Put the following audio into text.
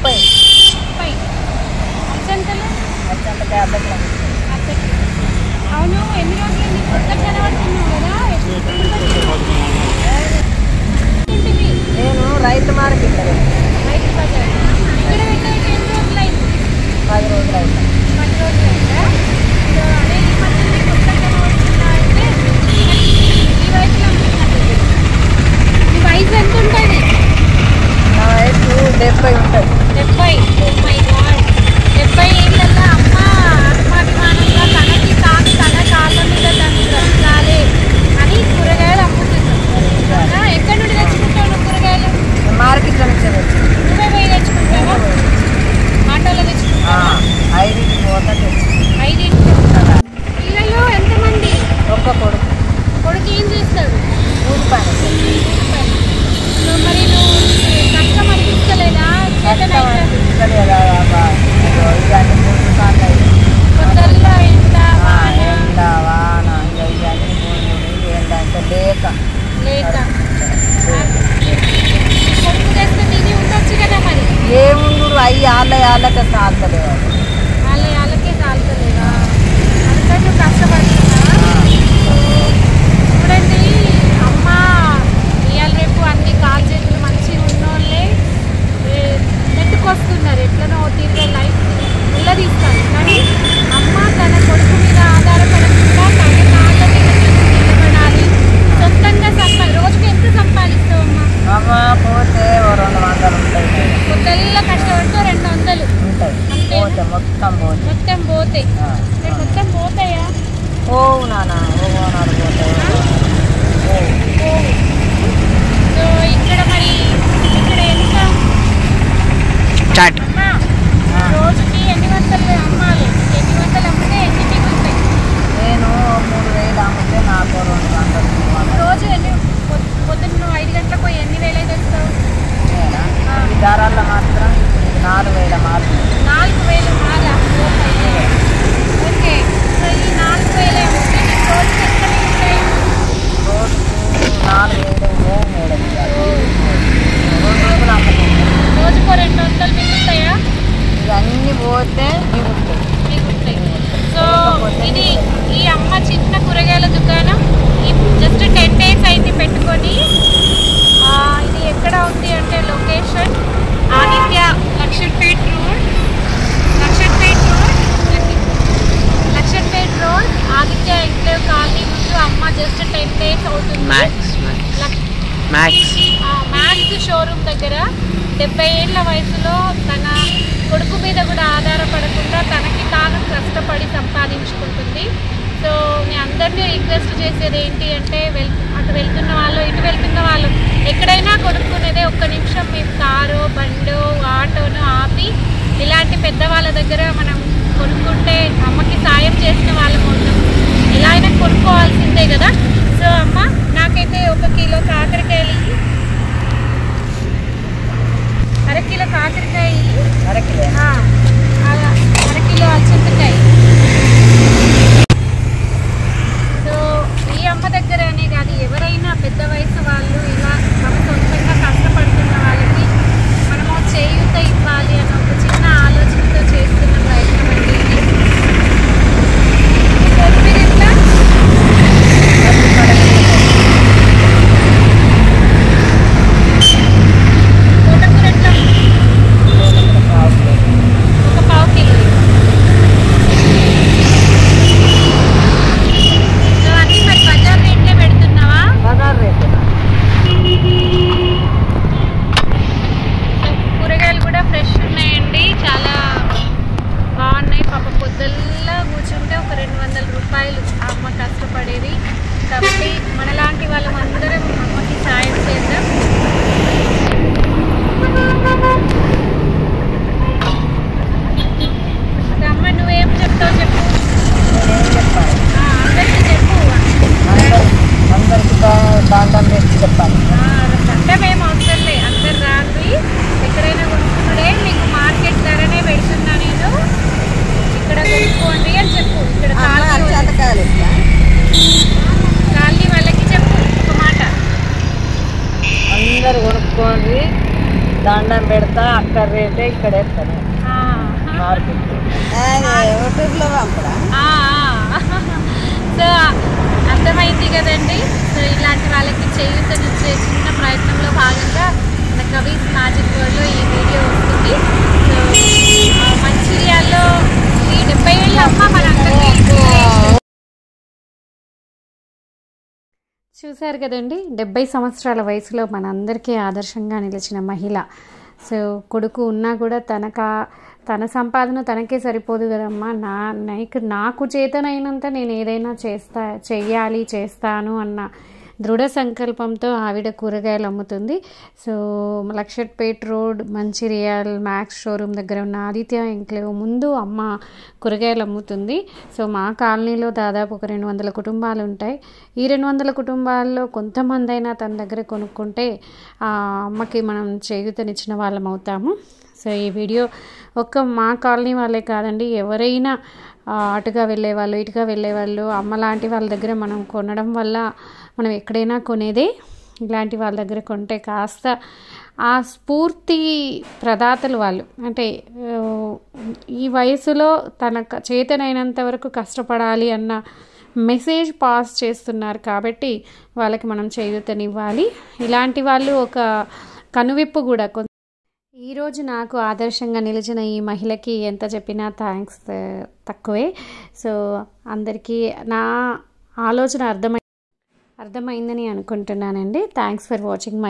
30 అర్జంతలు అర్జంతకాయ అద్దెకి అవును. ఎన్ని రోజులు కొత్త కనబడుతున్నావు కదా? నేను రైతు మార్కెట్ రైతు బజార్ ఇక్కడ పెట్టేసి ఎన్ని రోజులు అయింది? 10 రోజులు అయింది. 10 రోజులు అయిందా? అదే ఈ మధ్య కొత్త కనబడుతున్నా అంటే ఈ వయసులో అమ్ముతున్నట్టు. మీ వయసు ఎంత ఉంటుంది? నా వయసు 70 ఉంటుంది. 70 ఏళ్ళల్లో అమ్మ ఆత్మాభిమానంగా తనకి తాను తన కాళ్ళ మీద తను బ్రతకాలి అని కూరగాయలు అమ్ముతున్నాం. ఎక్కడి నుండి తెచ్చుకుంటావు కూరగాయలు? మార్కెట్లో నుంచి నువ్వే పోయి తెచ్చుకుంటావా? ఆటోలో తెచ్చుకుంటావా? 5కి పోతా తెచ్చు. 5 పిల్లలు ఎంతమంది? ఒక్క కొడుకు. కొడుకు ఏం చేస్తాడు? కూలి పని. మరి నువ్వు కష్టం అనిపించలేదా? ఇవన్నీ 3 సార్లు కొత్తల్లో ఎంత ఎండ వాన ఇవన్నీ 3 ఏంటంటే లేక కొడుకు తెస్తే తిని ఉండొచ్చు కదా. మరి ఏముండు అయ్యి వాళ్ళకే సాల్తలేవు. వాళ్ళకే సాల్తలేదా? అందుకని నువ్వు కష్టపడుతున్నావా? చూడండి అమ్మ ఇవాళ రేపు అన్ని కాలు చేతులు మంచిగా ఉన్నోళ్ళే నెట్టుకొస్తున్నారు. ఎట్లనో తిరిగే లైఫ్ ఉల్లదీస్తారు. కానీ అమ్మ తన కొడుకు మీద ఆధారపడకుండా తన కాళ్ళ మీద నిలబడాలి. సొంతంగా రోజుకి ఎంత సంపాదిస్తావు అమ్మ? పోతే 200 ఉంటాయి. పొద్దుల్లో కష్టపడితే 200 ఉంటాయి. అంతే. మొత్తం పోతాయి. మొత్తం పోతాయా? పోవు నాన్న, ఓనాడు పోతాయి. సో ఇక్కడ మరి ఇక్కడ ఎంత రోజుకి ఎన్ని వందలు అమ్మాలి? ఎన్ని వందలు అమ్మితే ఎన్ని మిగులుతాయి? నేను 3000 అమ్మితే నాకు 200. రోజు పొద్దున్న 5 గంటలకు పోయి ఎన్ని వేలు తెస్తావు? ఈ ధరల్లో మాత్రం 4000 మాలు. 4000 మాలా? ఓకే. సో ఈ 4000 అమ్మితే నీకు రోజుకి ఎంత మిగులుతాయి? రోజుకు 4000 రోజుకో 200 మిగులుతాయా? ఇవన్నీ పోతే మిగులుతాయి. సో ఇది ఈ అమ్మ చిన్న కూరగాయల దుకాణం జస్ట్ 10 days అయితే పెట్టుకొని. ఇది ఎక్కడ ఉంది అంటే location Aditya Luxettipet road Aditya enclave colony ముందు అమ్మ జస్ట్ 10 days అవుతుంది. మ్యాక్స్ షోరూమ్ దగ్గర 70 ఏళ్ల వయసులో తన కొడుకు మీద కూడా ఆధారపడకుండా తనకి తాను కష్టపడి సంపాదించుకుంటుంది. సో మీ అందరినీ రిక్వెస్ట్ చేసేది ఏంటి అంటే అటు వెళ్తున్న వాళ్ళు ఇటు వెళ్తున్న వాళ్ళు ఎక్కడైనా కొనుక్కునేదే ఒక్క నిమిషం మేము కారో బండో ఆటోనో ఆపి ఇలాంటి పెద్దవాళ్ళ దగ్గర మనం కొనుక్కుంటే అమ్మకి సాయం చేసిన వాళ్ళం అవుతాం. ఎలా అయినా కొనుక్కోవాల్సిందే కదా. సో అమ్మ నాకైతే 1 కిలో కాకరకాయలు, అరకిలో కాకరకాయ, అరకిలో అల్చింతకాయ. సో ఈ అమ్మ దగ్గరనే కాదు ఎవరైనా పెద్ద వయసు వాళ్ళు ఇలా తమ సొంతంగా కష్టపడుతున్న వాళ్ళకి మనము చేయూత ఇవ్వాలి అన్న ఒక చిన్న ఆలోచనతో చేస్తున్న ప్రయత్నం అండి ఇది. మీరు ఎట్లా తోటకూర ఎట్లా? 1 పావు కిలో. అన్నీ మరి బజార్ రేట్లే పెడుతున్నావా? బజార్ రేట్. కూరగాయలు కూడా ఫ్రెష్ ఉన్నాయండి, చాలా బాగున్నాయి. పాప పొద్దుల్లా కూర్చుంటే ఒక 200 రూపాయలు అమ్మ కష్టపడేది. కాబట్టి మనలాంటి వాళ్ళం అందరం అమ్మకి సాయం చేద్దాం. అమ్మ నువ్వేం చెప్తావు చెప్పు. నేనేం చెప్పాలి? అందరికీ చెప్పు. అందరికి దండం పెట్టి చెప్పాలి. దండం ఏం అవసరం లే. అందరు రాండి, ఎక్కడైనా కొనుక్కున్నాడే మీకు మార్కెట్ ధరనే పెడుతున్నా నేను, ఇక్కడ కొనుక్కోండి అని చెప్పు. ఇక్కడ కాలనీ వాళ్ళకి చెప్పు ఒక మాట. అందరు కొనుక్కోండి, దండం పెడతా అక్కడ రేటే ఇక్కడ వేస్తాను మార్కెట్ యూట్యూబ్లో పంపరా. సో అర్థమైంది కదండి. సో ఇలాంటి వాళ్ళకి చేయూతనిచ్చే చిన్న ప్రయత్నంలో భాగంగా మన కవీస్ మ్యాజిక్ వరల్డ్లో ఈ వీడియో వస్తుంది. సో మంచిర్యాలలో ఈ 70 ఏళ్ళ అమ్మ మనందరికీ చూశారు కదండి. 70 సంవత్సరాల వయసులో మనందరికీ ఆదర్శంగా నిలిచిన మహిళ. సో కొడుకు ఉన్నా కూడా తన సంపాదన తనకే సరిపోదు కదమ్మా, నాకు చేతనైనంత నేను ఏదైనా చేస్తాను అన్న దృఢ సంకల్పంతో ఆవిడ కూరగాయలు అమ్ముతుంది. So Luxettipet road Mancherial Max showroom దగ్గర ఉన్న ఆదిత్య ఎంక్లేవ్ ముందు అమ్మ కూరగాయలు అమ్ముతుంది. సో మా కాలనీలో దాదాపు ఒక 200 కుటుంబాలు ఉంటాయి. ఈ 200 కుటుంబాల్లో కొంతమంది అయినా తన దగ్గర కొనుక్కుంటే ఆ అమ్మకి మనం చేయూతనిచ్చిన వాళ్ళం అవుతాము. సో ఈ వీడియో ఒక్క మా కాలనీ వాళ్ళే కాదండి, ఎవరైనా అటుగా వెళ్ళేవాళ్ళు ఇటుగా వెళ్ళేవాళ్ళు అమ్మ లాంటి వాళ్ళ దగ్గర మనం కొనడం వల్ల మనం ఎక్కడైనా కొనేదే. ఇలాంటి వాళ్ళ దగ్గర కొంటే కాస్త ఆ స్ఫూర్తి ప్రదాతలు వాళ్ళు, అంటే ఈ వయసులో తన చేతనైనంత వరకు కష్టపడాలి అన్న మెసేజ్ పాస్ చేస్తున్నారు కాబట్టి వాళ్ళకి మనం చేయూతనివ్వాలి. ఇలాంటి వాళ్ళు ఒక కనువిప్పు కూడా. ఈరోజు నాకు ఆదర్శంగా నిలిచిన ఈ మహిళకి ఎంత చెప్పినా థ్యాంక్స్ తక్కువే. సో అందరికీ నా ఆలోచన అర్థమైందని అనుకుంటున్నానండి. Thanks for watching my